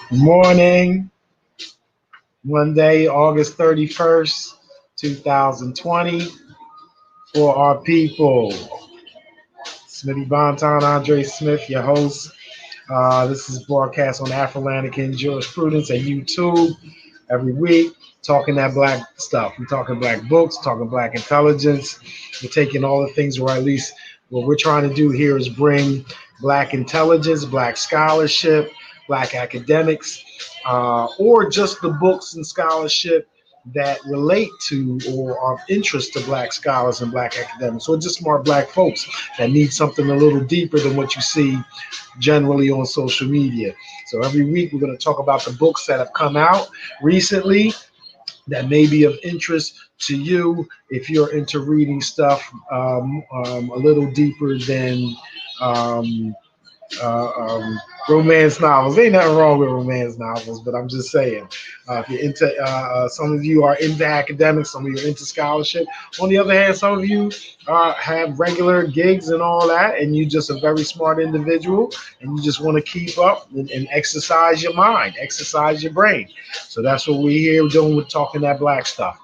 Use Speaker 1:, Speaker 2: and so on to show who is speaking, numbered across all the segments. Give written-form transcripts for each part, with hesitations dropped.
Speaker 1: Morning, Monday, August 31st, 2020. For our people, Smitty, Banton, Andre Smith, your host. This is broadcast on AfrolanticanJurisprudence at YouTube every week, talking that black stuff. We're talking black books, talking black intelligence. We're taking all the things, or at least what we're trying to do here is bring black intelligence, black scholarship, black academics, or just the books and scholarship that relate to or are of interest to black scholars and black academics, or just smart black folks that need something a little deeper than what you see generally on social media. So every week we're going to talk about the books that have come out recently that may be of interest to you if you're into reading stuff a little deeper than um, uh, um, romance novels. Ain't nothing wrong with romance novels, but I'm just saying, if you're into, some of you are into academics, some of you are into scholarship. On the other hand, some of you have regular gigs and all that, and you're just a very smart individual, and you just want to keep up and exercise your mind, exercise your brain. So that's what we're here doing with talking that black stuff.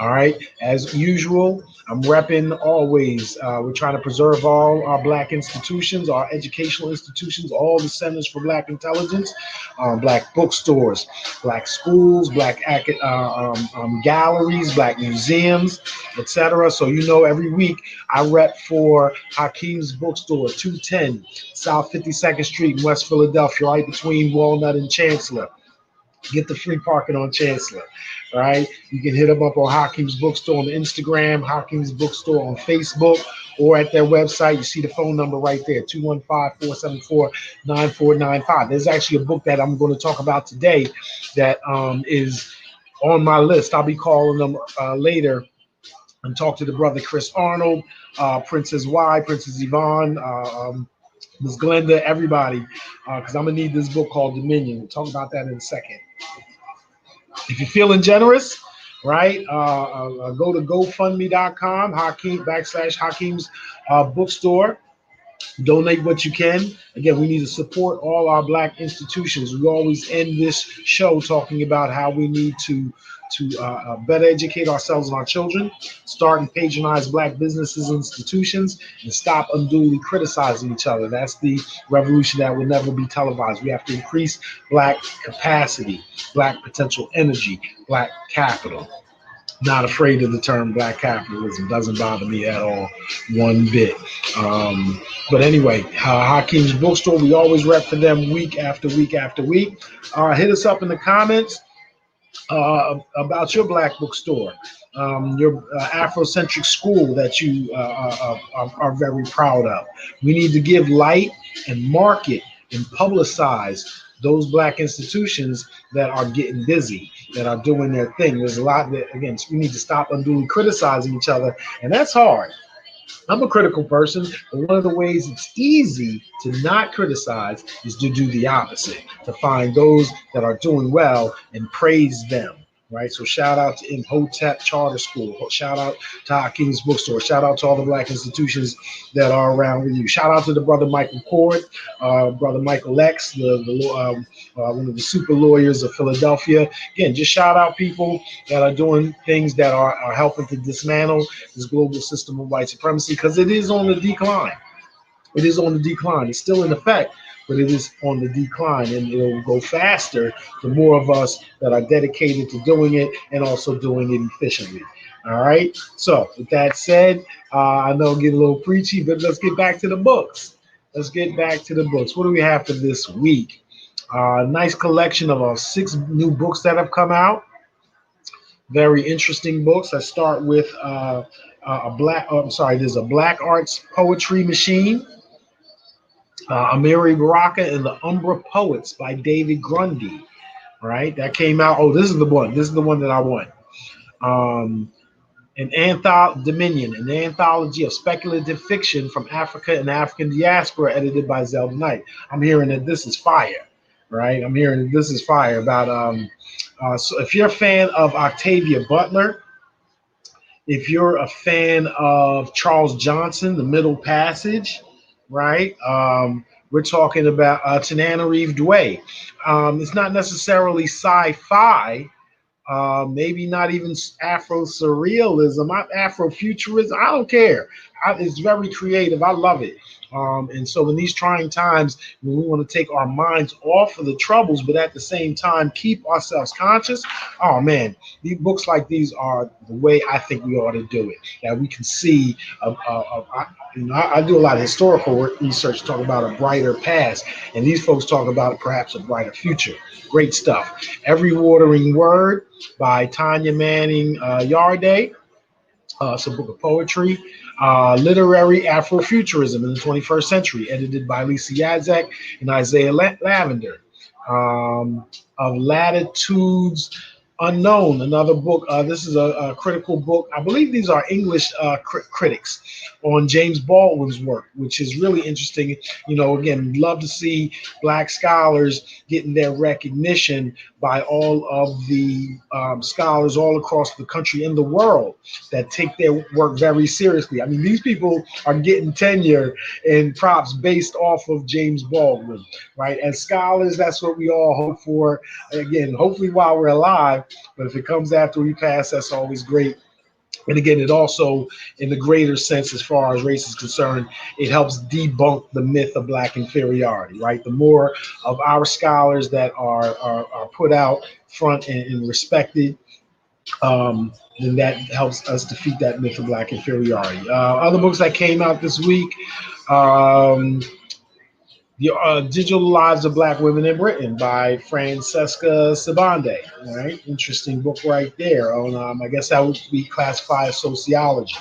Speaker 1: All right. As usual, I'm repping always. We're trying to preserve all our black institutions, our educational institutions, all the centers for black intelligence, black bookstores, black schools, black galleries, black museums, etc. So every week I rep for Hakim's Bookstore, 210 South 52nd Street in West Philadelphia, right between Walnut and Chancellor. Get the free parking on Chancellor. All right. You can hit them up on Hakim's Bookstore on Instagram, Hakim's Bookstore on Facebook, or at their website. You see the phone number right there, 215-474-9495. There's actually a book that I'm going to talk about today that is on my list. I'll be calling them later and talk to the brother Chris Arnold, Princess Y, Princess Yvonne, Miss Glenda, everybody, because I'm going to need this book called Dominion. We'll talk about that in a second. If you're feeling generous, right, go to GoFundMe.com, Hakim's bookstore. Donate what you can. Again, we need to support all our black institutions. We always end this show talking about how we need to better educate ourselves and our children, start and patronize black businesses and institutions, and stop unduly criticizing each other. That's the revolution that will never be televised. We have to increase black capacity, black potential energy, black capital. Not afraid of the term black capitalism. Doesn't bother me at all, one bit. But anyway, Hakim's Bookstore, we always rep for them week after week after week. Hit us up in the comments about your black bookstore, your Afrocentric school that you are very proud of. We need to give light and market and publicize those black institutions that are getting busy, that are doing their thing. There's a lot that, again, we need to stop unduly criticizing each other, and that's hard. I'm a critical person, but one of the ways it's easy to not criticize is to do the opposite, to find those that are doing well and praise them. Right, so shout out to Imhotep Charter School. Shout out to Hakim's Bookstore. Shout out to all the black institutions that are around with you. Shout out to the brother Michael Cord, brother Michael X, one of the super lawyers of Philadelphia. Again, just shout out people that are doing things that are helping to dismantle this global system of white supremacy, because it is on the decline. It is on the decline. It's still in effect, but it is on the decline, and it will go faster the more of us that are dedicated to doing it and also doing it efficiently. All right. So with that said, I know I'm getting a little preachy, but let's get back to the books. Let's get back to the books. What do we have for this week? Nice collection of 6 new books that have come out. Very interesting books. I start with there's a Black Arts Poetry Machine. Amiri, Baraka, and the Umbra Poets by David Grundy. Right, that came out. Oh, this is the one. This is the one that I want. Dominion, an anthology of speculative fiction from Africa and African diaspora, edited by Zelda Knight. I'm hearing that this is fire. Right, I'm hearing that this is fire. About so if you're a fan of Octavia Butler, if you're a fan of Charles Johnson, The Middle Passage, right? We're talking about Tananarive Dwe. It's not necessarily sci-fi, maybe not even Afro-surrealism, Afrofuturism. I don't care. It's very creative. I love it. And so in these trying times, when we want to take our minds off of the troubles, but at the same time keep ourselves conscious, oh man, these books like these are the way I think we ought to do it. That we can see, I do a lot of historical research, talk about a brighter past, and these folks talk about perhaps a brighter future. Great stuff. Every Watering Word by Tanya Manning-Yarde. It's a book of poetry. Literary Afrofuturism in the 21st Century, edited by Yaszek and Isiah Lavender. Of Latitudes Unknown, another book. This is a critical book. I believe these are English critics on James Baldwin's work, which is really interesting. You know, again, love to see Black scholars getting their recognition by all of the scholars all across the country and the world that take their work very seriously. I mean, these people are getting tenure and props based off of James Baldwin, right? As scholars, that's what we all hope for. Again, hopefully while we're alive, but if it comes after we pass, that's always great. And again, it also, in the greater sense, as far as race is concerned, it helps debunk the myth of Black inferiority, right? The more of our scholars that are put out front and respected, then that helps us defeat that myth of Black inferiority. Other books that came out this week, The Digital Lives of Black Women in Britain by Francesca Sobande. All right, interesting book right there. On I guess that would be classified as sociology.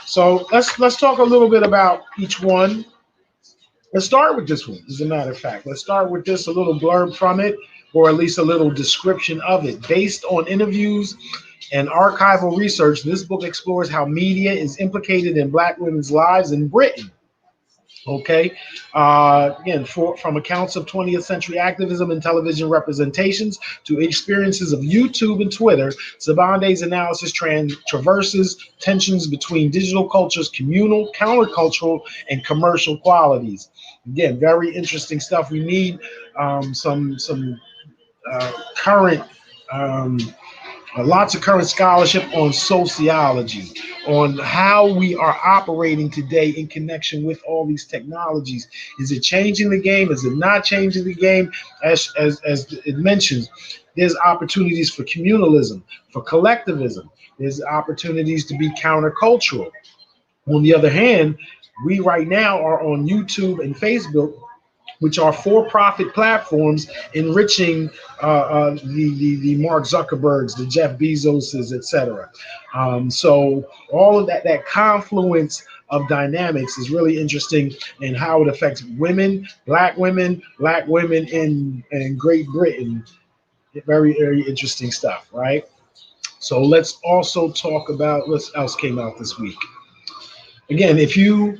Speaker 1: So let's talk a little bit about each one. Let's start with this one, as a matter of fact. Let's start with this, a little blurb from it, or at least a little description of it. Based on interviews and archival research, this book explores how media is implicated in Black women's lives in Britain. Okay, again, from accounts of 20th century activism and television representations to experiences of YouTube and Twitter, Sobande's analysis traverses tensions between digital culture's communal, countercultural, and commercial qualities. Again, very interesting stuff. We need some current. Lots of current scholarship on sociology, on how we are operating today in connection with all these technologies. Is it changing the game? Is it not changing the game? As it mentions, there's opportunities for communalism, for collectivism. There's opportunities to be countercultural. On the other hand, we right now are on YouTube and Facebook, which are for-profit platforms enriching the Mark Zuckerbergs, the Jeff Bezoses, etc. So all of that confluence of dynamics is really interesting in how it affects women, black women in Great Britain. Very, very interesting stuff, right? So let's also talk about what else came out this week. Again, if you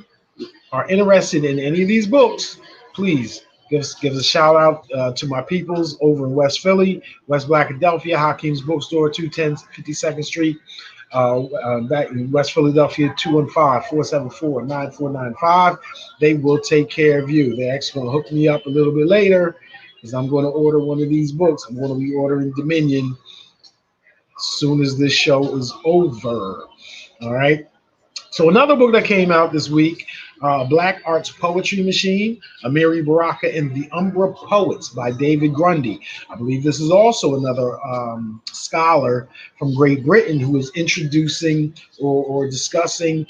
Speaker 1: are interested in any of these books, please give us a shout out to my peoples over in West Philly, West Blackadelphia, Hakeem's Bookstore, 210 52nd Street. Back in West Philadelphia, 215-474-9495. They will take care of you. They're actually going to hook me up a little bit later because I'm going to order one of these books. I'm going to be ordering Dominion as soon as this show is over. All right. So another book that came out this week, Black Arts Poetry Machine, Amiri, Baraka, and the Umbra Poets by David Grundy. I believe this is also another scholar from Great Britain who is introducing or discussing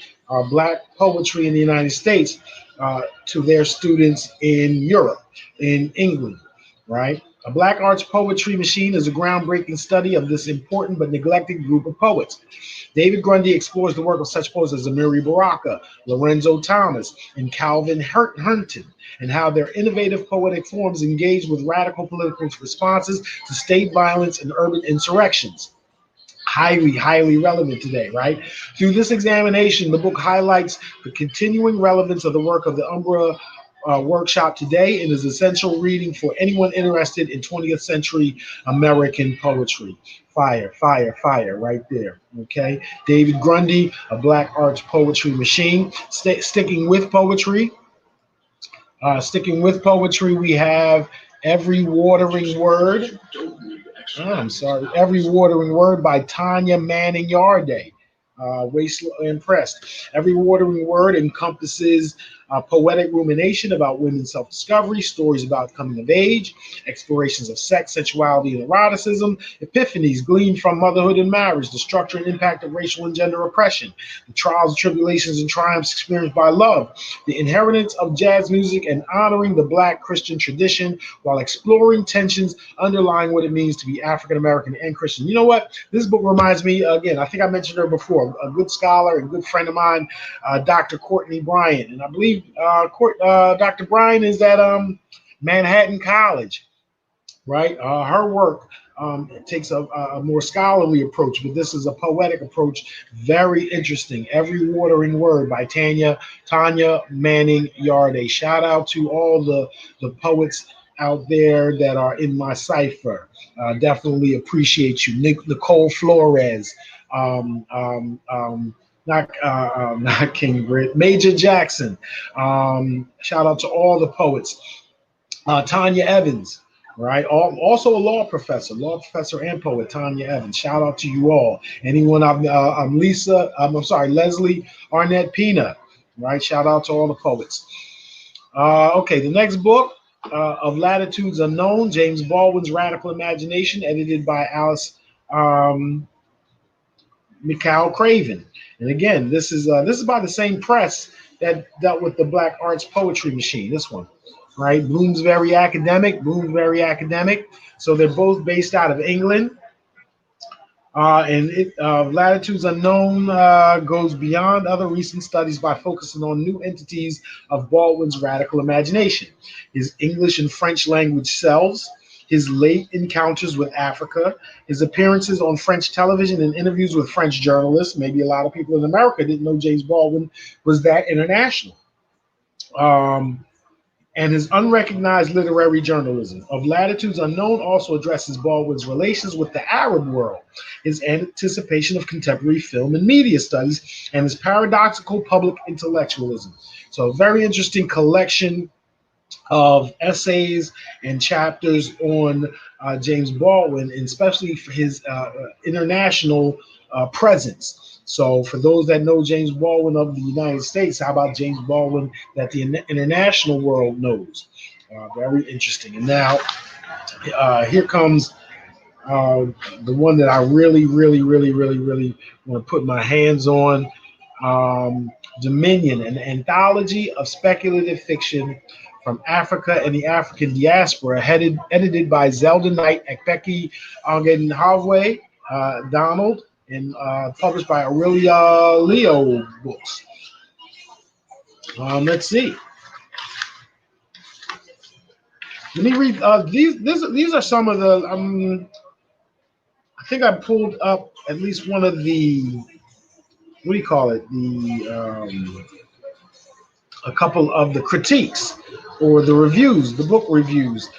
Speaker 1: Black poetry in the United States to their students in Europe, in England, right? A Black Arts Poetry Machine is a groundbreaking study of this important but neglected group of poets. David Grundy explores the work of such poets as Amiri Baraka, Lorenzo Thomas, and Calvin Hernton, and how their innovative poetic forms engage with radical political responses to state violence and urban insurrections. Highly relevant today, right? Through this examination, the book highlights the continuing relevance of the work of the Umbra workshop today and is essential reading for anyone interested in 20th century American poetry. Fire right there. Okay, David Grundy, A Black Arts Poetry Machine. Sticking with poetry, Sticking with poetry, we have Every Watering Word. I'm sorry. Every Watering Word by Tanya Manning-Yarde. Wasteland Press. Every Watering Word encompasses poetic rumination about women's self-discovery, stories about coming of age, explorations of sex, sexuality, and eroticism, epiphanies gleaned from motherhood and marriage, the structure and impact of racial and gender oppression, the trials, tribulations, and triumphs experienced by love, the inheritance of jazz music, and honoring the Black Christian tradition while exploring tensions underlying what it means to be African American and Christian. You know what? This book reminds me, again, I think I mentioned her before, a good scholar and good friend of mine, Dr. Courtney Bryant. And I believe Dr. Bryant is at Manhattan College, right? Her work takes a more scholarly approach, but this is a poetic approach. Very interesting. Every Watering Word by Tanya Manning-Yarde. Shout out to all the poets out there that are in my cipher. Definitely appreciate you. Nicole Flores. Not King Britt, Major Jackson. Shout out to all the poets. Tanya Evans, right? Also a law professor and poet, Tanya Evans. Shout out to you all. Anyone? I'm Leslie Arnett Pina, right? Shout out to all the poets. Okay, the next book of Latitudes Unknown, James Baldwin's Radical Imagination, edited by Alice Mikal Craven. And again, this is by the same press that dealt with the Black Arts Poetry Machine. This one, right? Bloomsbury Academic. So they're both based out of England. Latitudes Unknown goes beyond other recent studies by focusing on new entities of Baldwin's radical imagination, his English and French language selves, his late encounters with Africa, his appearances on French television and interviews with French journalists. Maybe a lot of people in America didn't know James Baldwin was that international. And his unrecognized literary journalism. Of Latitudes Unknown also addresses Baldwin's relations with the Arab world, his anticipation of contemporary film and media studies, and his paradoxical public intellectualism. So a very interesting collection of essays and chapters on James Baldwin, and especially for his international presence. So for those that know James Baldwin of the United States, how about James Baldwin that the international world knows? Very interesting. And now here comes the one that I really want to put my hands on. Dominion, an anthology of speculative fiction from Africa and the African diaspora, edited by Zelda Knight, Ekpeki, Oghenhovwe, Donald, and published by Aurelia Leo Books. Let's see. Let me read these are some of the. I think I pulled up at least one of the. What do you call it? A couple of the critiques or the reviews, the book reviews,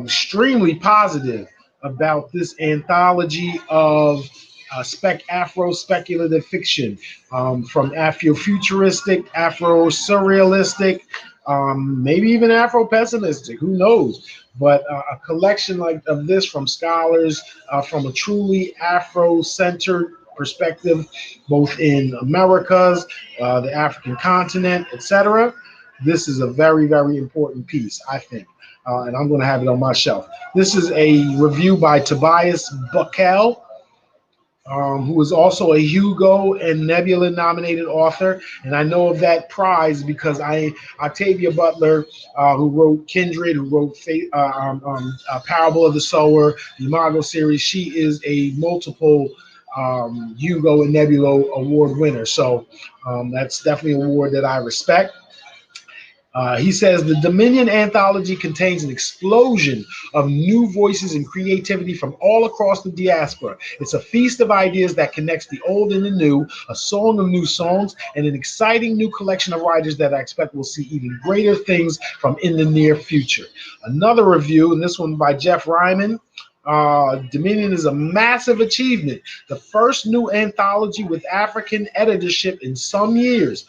Speaker 1: extremely positive about this anthology of Afro-speculative fiction, from Afrofuturistic, Afro-surrealistic, maybe even Afro-pessimistic, who knows? But a collection like of this from scholars from a truly Afro-centered perspective, both in Americas, the African continent, etc. This is a very important piece, I think, and I'm going to have it on my shelf. This is a review by Tobias Buckell, who is also a Hugo and Nebula nominated author, and I know of that prize because Octavia Butler, who wrote Kindred, who wrote Parable of the Sower, the Imago series, she is a multiple Hugo and Nebula award winner. So that's definitely an award that I respect. He says the Dominion anthology contains an explosion of new voices and creativity from all across the diaspora. It's a feast of ideas that connects the old and the new, a song of new songs, and an exciting new collection of writers that I expect will see even greater things from in the near future. Another review, and this one by Jeff Ryman. Dominion is a massive achievement, the first new anthology with African editorship in some years.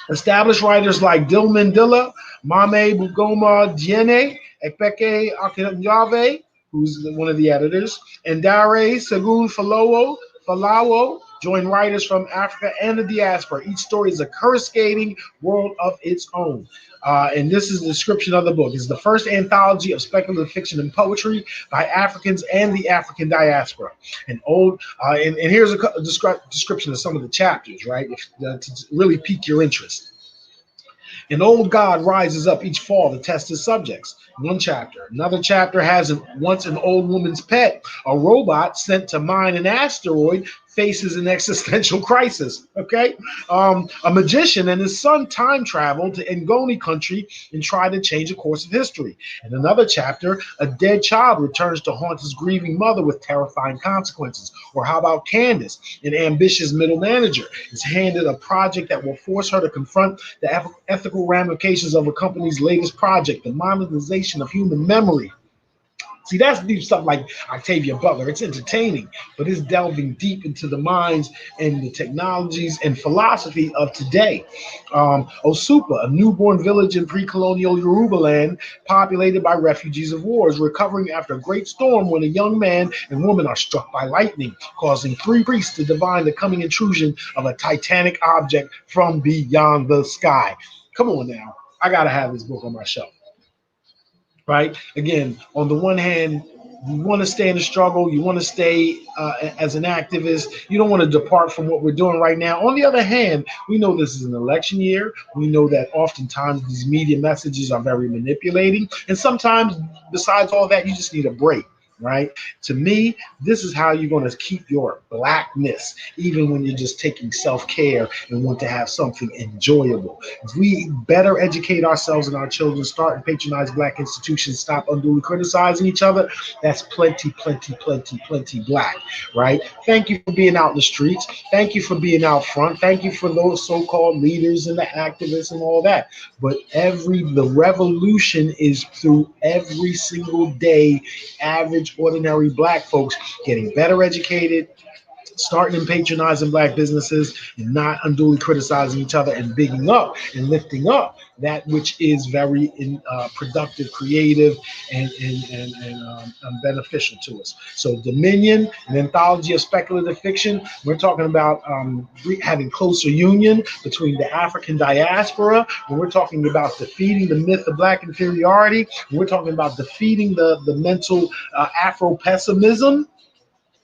Speaker 1: Established writers like Dil Mandela, Mame Bugoma Diene, Ekpeki Oghenhovwe, who's one of the editors, and Dare Segun Falawo join writers from Africa and the diaspora. Each story is a coruscating world of its own. And this is the description of the book. It's the first anthology of speculative fiction and poetry by Africans and the African diaspora. And here's a description of some of the chapters, right? To really pique your interest. An old god rises up each fall to test his subjects. One chapter. Another chapter has once an old woman's pet. A robot sent to mine an asteroid faces an existential crisis. Okay, a magician and his son time travel to Ngoni country and try to change the course of history. In another chapter, a dead child returns to haunt his grieving mother with terrifying consequences. Or how about Candace, an ambitious middle manager, is handed a project that will force her to confront the ethical ramifications of a company's latest project, the monetization of human memory. See, that's deep stuff like Octavia Butler. It's entertaining, but it's delving deep into the minds and the technologies and philosophy of today. Osupa, a newborn village in pre-colonial Yoruba land populated by refugees of war, is recovering after a great storm when a young man and woman are struck by lightning, causing 3 priests to divine the coming intrusion of a titanic object from beyond the sky. Come on now. I got to have this book on my shelf. Right? Again, on the one hand, you want to stay in the struggle. You want to stay as an activist. You don't want to depart from what we're doing right now. On the other hand, we know this is an election year. We know that oftentimes these media messages are very manipulating. And sometimes, besides all that, you just need a break. Right? To me, this is how you're going to keep your blackness, even when you're just taking self-care and want to have something enjoyable. If we better educate ourselves and our children, start and patronize Black institutions, stop unduly criticizing each other, that's plenty Black, right? Thank you for being out in the streets. Thank you for being out front. Thank you for those so-called leaders and the activists and all that. But the revolution is through every single day, average ordinary Black folks getting better educated, starting and patronizing Black businesses, and not unduly criticizing each other, and bigging up and lifting up that which is very productive, creative, and beneficial to us. So Dominion, an anthology of speculative fiction. We're talking about having closer union between the African diaspora. When we're talking about defeating the myth of Black inferiority. When we're talking about defeating the mental Afro-pessimism.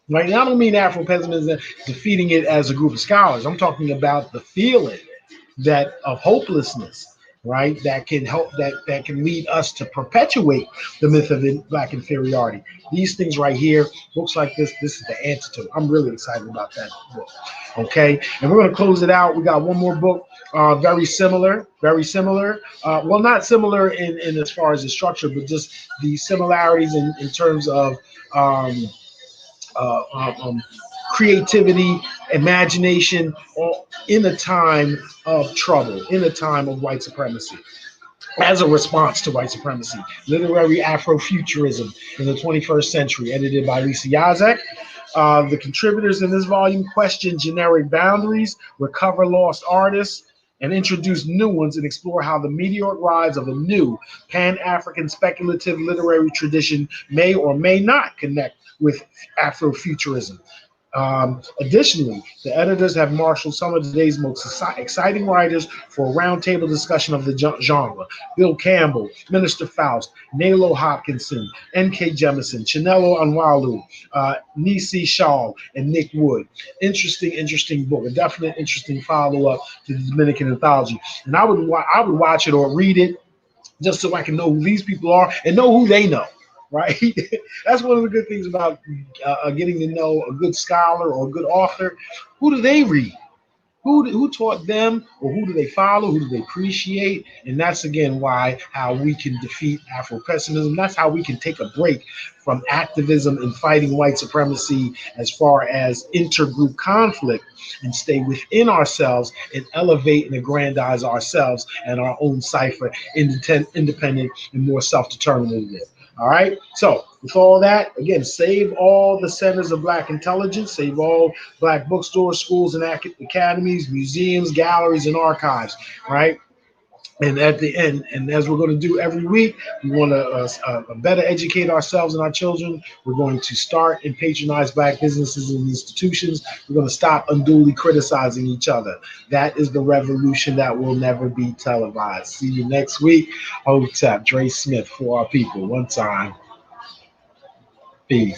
Speaker 1: Right now, I don't mean Afro-pessimism, defeating it as a group of scholars. I'm talking about the feeling of hopelessness, right? That can help, that can lead us to perpetuate the myth of Black inferiority. These things right here, books like this is the antidote. I'm really excited about that book. Okay, and we're going to close it out. We got one more book, very similar. Well, not similar in as far as the structure, but just the similarities in terms of creativity, imagination, in a time of trouble, in a time of white supremacy, as a response to white supremacy. Literary Afrofuturism in the 21st Century, edited by Yaszek. The contributors in this volume question generic boundaries, recover lost artists, and introduce new ones, and explore how the meteoric rise of a new Pan-African speculative literary tradition may or may not connect with Afrofuturism. Additionally, the editors have marshaled some of today's most exciting writers for a roundtable discussion of the genre. Bill Campbell, Minister Faust, Nalo Hopkinson, N.K. Jemisin, Chinelo Anwalu, Nisi Shaw, and Nick Wood. Interesting book, a definite interesting follow-up to the Dominican anthology. And I would watch it or read it just so I can know who these people are and know who they know. Right? That's one of the good things about getting to know a good scholar or a good author. Who do they read? Who taught them, or who do they follow? Who do they appreciate? And that's, again, how we can defeat Afro-pessimism. That's how we can take a break from activism and fighting white supremacy as far as intergroup conflict, and stay within ourselves and elevate and aggrandize ourselves and our own cipher, independent and more self-determinative. All right. So with all that, again, save all the centers of Black intelligence, save all Black bookstores, schools, and academies, museums, galleries, and archives. Right. And at the end, and as we're going to do every week, we want to better educate ourselves and our children. We're going to start and patronize Black businesses and institutions. We're going to stop unduly criticizing each other. That is the revolution that will never be televised. See you next week. Hotep, Dre Smith for our people. One time. Peace.